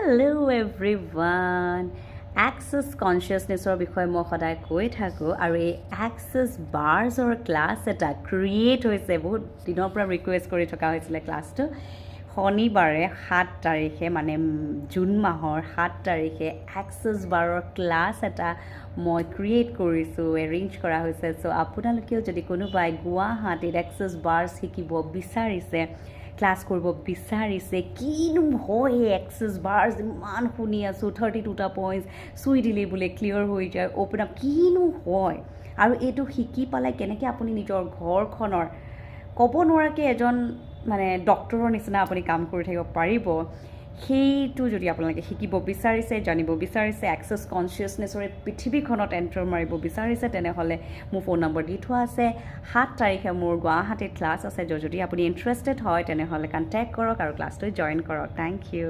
Hello everyone. Access consciousnessৰ বিষয়ে মই সদায় কৈ থাকোঁ আৰু এই access barsৰ ক্লাছ এটা ক্ৰিয়েট হৈছে বহুত দিনৰ পৰা ৰিকুৱেষ্ট কৰি থকা হৈছিলে ক্লাছটো শনিবাৰে 7 তাৰিখে মানে জুন মাহৰ 7 তাৰিখে access baৰৰ ক্লাছ এটা মই ক্ৰিয়েট কৰিছোঁ এৰেঞ্জ কৰা হৈছে সো আপোনালোকেও যদি কোনোবাই গুৱাহাটীত access bars শিকিব বিচাৰিছে ক্লাছ কৰিব বিচাৰিছে কিনো হয় access bars ইমান শুনি আছোঁ 32টা পইণ্টছ চুই দিলে বোলে ক্লিয়াৰ হৈ যায় অ'পেন আপ কিনো হয় আৰু এইটো শিকি পালে কেনেকৈ আপুনি নিজৰ ঘৰখনৰ ক'ব নোৱাৰাকৈ এজন মানে ডক্টৰৰ নিচিনা আপুনি কাম কৰি থাকিব পাৰিব সেইটো যদি আপোনালোকে শিকিব বিচাৰিছে জানিব বিচাৰিছে access consciousnessৰ পৃথিৱীখনত এণ্টাৰ মাৰিব বিচাৰিছে তেনেহ'লে মোৰ ফোন নম্বৰ দি থোৱা আছে 7 তাৰিখে মোৰ গুৱাহাটীত ক্লাছ আছে যদি আপুনি ইণ্টাৰেষ্টেড হয় তেনেহ'লে কণ্টেক্ট কৰক আৰু ক্লাছটো জইন কৰক থেংক ইউ